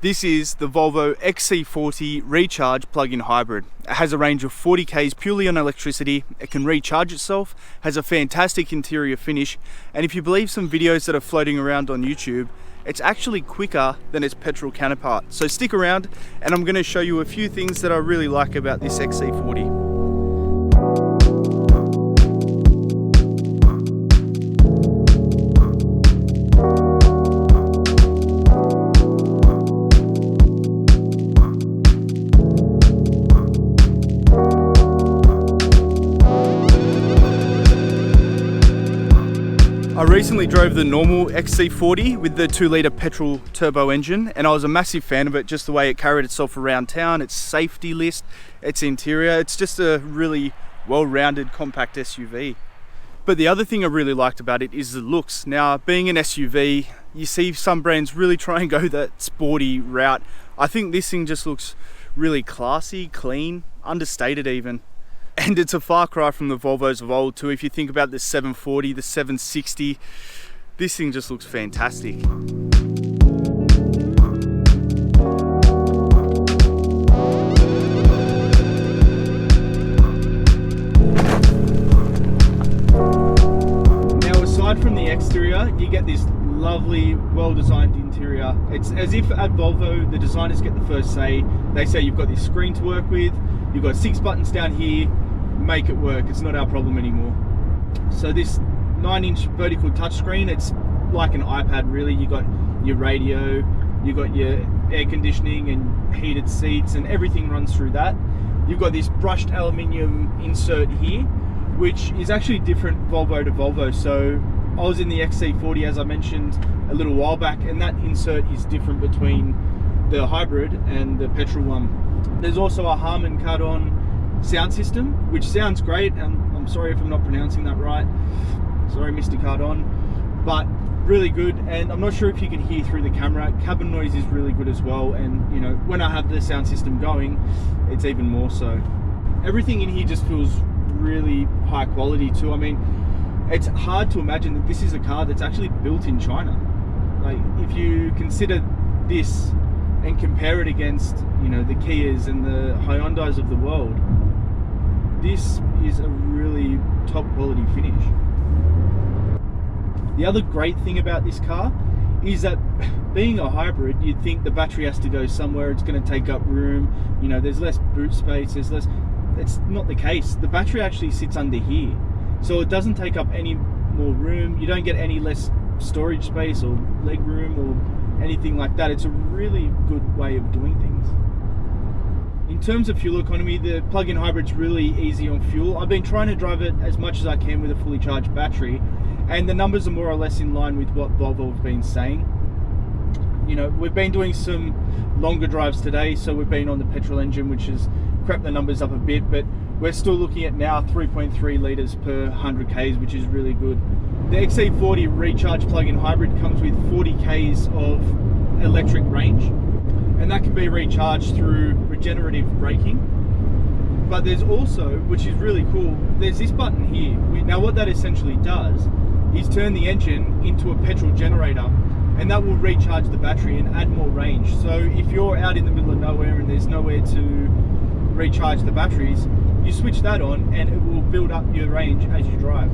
This is the Volvo XC40 Recharge plug-in hybrid. It has a range of 40 k's purely on electricity, it can recharge itself, has a fantastic interior finish, and if you believe some videos that are floating around on YouTube, it's actually quicker than its petrol counterpart. So stick around and I'm going to show you a few things that I really like about this XC40. I recently drove the normal XC40 with the 2-litre petrol turbo engine, and I was a massive fan of it, just the way it carried itself around town, its safety list, its interior. It's just a really well-rounded compact SUV. But the other thing I really liked about it is the looks. Now, being an SUV, you see some brands really try and go that sporty route. I think this thing just looks really classy, clean, understated even. And it's a far cry from the Volvos of old too. If you think about the 740, the 760, this thing just looks fantastic. Now, aside from the exterior, you get this lovely, well-designed interior. It's as if at Volvo, the designers get the first say. They say you've got this screen to work with, you've got 6 buttons down here, make it work. It's not our problem anymore. So this 9-inch vertical touchscreen, it's like an iPad really. You got your radio, you got your air conditioning and heated seats, and everything runs through that. You've got this brushed aluminium insert here, which is actually different Volvo to Volvo. So I was in the XC40, as I mentioned a little while back, and that insert is different between the hybrid and the petrol one. There's also a Harman Kardon sound system, which sounds great, and I'm sorry if I'm not pronouncing that right. Sorry, Mr. Cardon, but really good. And I'm not sure if you can hear through the camera. Cabin noise is really good as well, and you know, when I have the sound system going, it's even more so. Everything in here just feels really high quality too. I mean, it's hard to imagine that this is a car that's actually built in China. Like, if you consider this and compare it against, you know, the Kias and the Hyundais of the world, this is a really top quality finish. The other great thing about this car is that being a hybrid, you'd think the battery has to go somewhere, it's going to take up room, you know, there's less boot space, there's less. It's not the case. The battery actually sits under here, so it doesn't take up any more room. You don't get any less storage space or leg room or anything like that. It's a really good way of doing things. In terms of fuel economy, the plug-in hybrid's really easy on fuel. I've been trying to drive it as much as I can with a fully charged battery, and the numbers are more or less in line with what Volvo have been saying. You know, we've been doing some longer drives today, so we've been on the petrol engine, which has crept the numbers up a bit, but we're still looking at now 3.3 litres per 100 k's, which is really good. The XC40 Recharge plug-in hybrid comes with 40 k's of electric range, and that can be recharged through regenerative braking. But there's also, which is really cool, there's this button here. Now what that essentially does is turn the engine into a petrol generator, and that will recharge the battery and add more range. So if you're out in the middle of nowhere and there's nowhere to recharge the batteries, you switch that on and it will build up your range as you drive.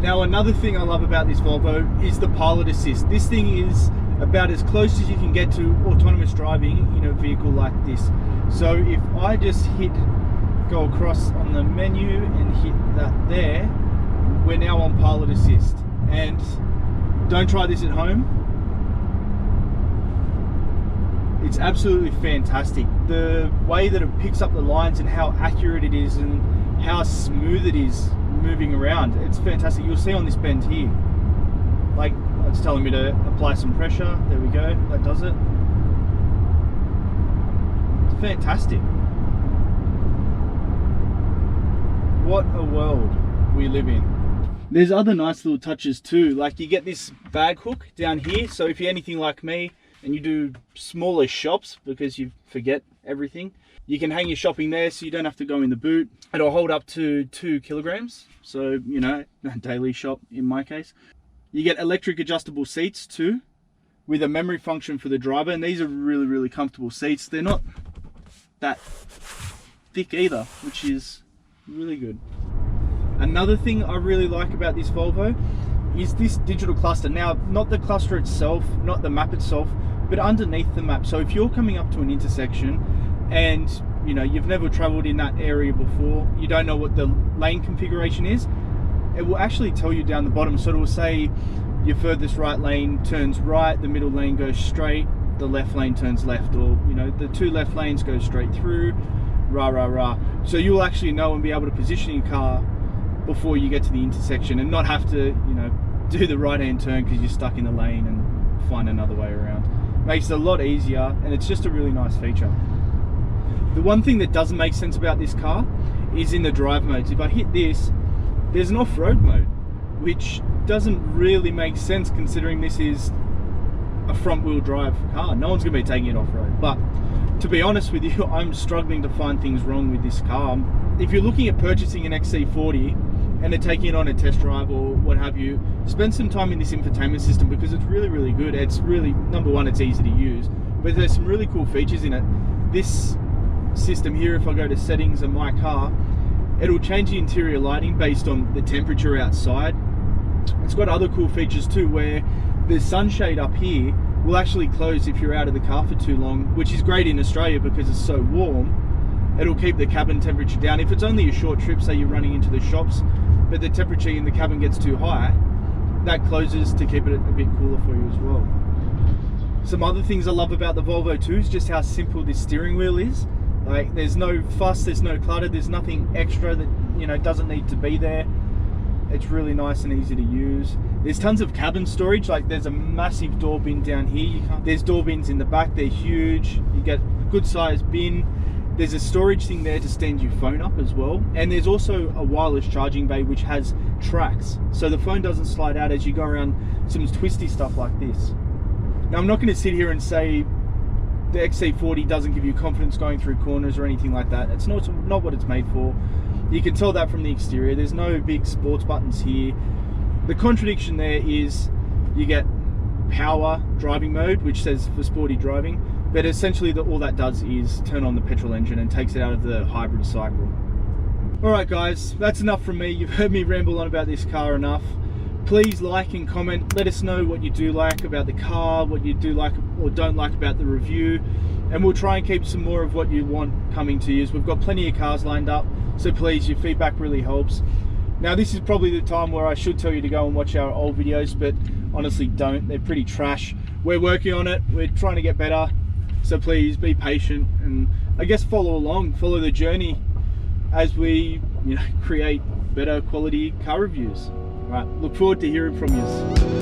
Now, another thing I love about this Volvo is the pilot assist. This thing is about as close as you can get to autonomous driving in a vehicle like this. So if I just go across on the menu and hit that there, we're now on pilot assist. And don't try this at home. It's absolutely fantastic. The way that it picks up the lines and how accurate it is and how smooth it is moving around, it's fantastic. You'll see on this bend here, like, it's telling me to apply some pressure. There we go, that does it. It's fantastic. What a world we live in. There's other nice little touches too, like you get this bag hook down here, so if you're anything like me and you do smaller shops because you forget everything, you can hang your shopping there so you don't have to go in the boot. It'll hold up to 2 kilograms, so you know, a daily shop in my case. You get electric adjustable seats too, with a memory function for the driver, and these are really, really comfortable seats. They're not that thick either, which is really good. Another thing I really like about this Volvo is this digital cluster. Now, not the cluster itself, not the map itself, but underneath the map. So if you're coming up to an intersection and you know you've never traveled in that area before, you don't know what the lane configuration is, it will actually tell you down the bottom. So it will say your furthest right lane turns right, the middle lane goes straight, the left lane turns left, or you know the two left lanes go straight through, rah rah rah. So you'll actually know and be able to position your car before you get to the intersection and not have to, you know, do the right hand turn because you're stuck in the lane and find another way around. Makes it a lot easier, and it's just a really nice feature. The one thing that doesn't make sense about this car is in the drive modes. If I hit this, there's an off-road mode, which doesn't really make sense considering this is a front-wheel drive car. No one's going to be taking it off-road. But to be honest with you, I'm struggling to find things wrong with this car. If you're looking at purchasing an XC40 and then taking it on a test drive or what have you, spend some time in this infotainment system because it's really, really good. It's really, number one, it's easy to use, but there's some really cool features in it. This system here, if I go to settings of my car, it'll change the interior lighting based on the temperature outside. It's got other cool features too, where the sunshade up here will actually close if you're out of the car for too long, which is great in Australia because it's so warm. It'll keep the cabin temperature down. If it's only a short trip, say you're running into the shops, but the temperature in the cabin gets too high, that closes to keep it a bit cooler for you as well. Some other things I love about the Volvo too is just how simple this steering wheel is. Like, there's no fuss, there's no clutter, there's nothing extra that, you know, doesn't need to be there. It's really nice and easy to use. There's tons of cabin storage. Like, there's a massive door bin down here. There's door bins in the back, they're huge. You get a good sized bin. There's a storage thing there to stand your phone up as well. And there's also a wireless charging bay which has tracks, so the phone doesn't slide out as you go around some twisty stuff like this. Now, I'm not going to sit here and say the XC40 doesn't give you confidence going through corners or anything like that. It's not what it's made for. You can tell that from the exterior. There's no big sports buttons here. The contradiction there is you get power driving mode, which says for sporty driving, but essentially all that does is turn on the petrol engine and takes it out of the hybrid cycle. Alright guys, that's enough from me. You've heard me ramble on about this car enough. Please like and comment. Let us know what you do like about the car, what you do like or don't like about the review, and we'll try and keep some more of what you want coming to you. We've got plenty of cars lined up, so please, your feedback really helps. Now, this is probably the time where I should tell you to go and watch our old videos, but honestly don't. They're pretty trash. We're working on it. We're trying to get better. So please be patient and I guess follow along, follow the journey as we, you know, create better quality car reviews. Right, look forward to hearing from you.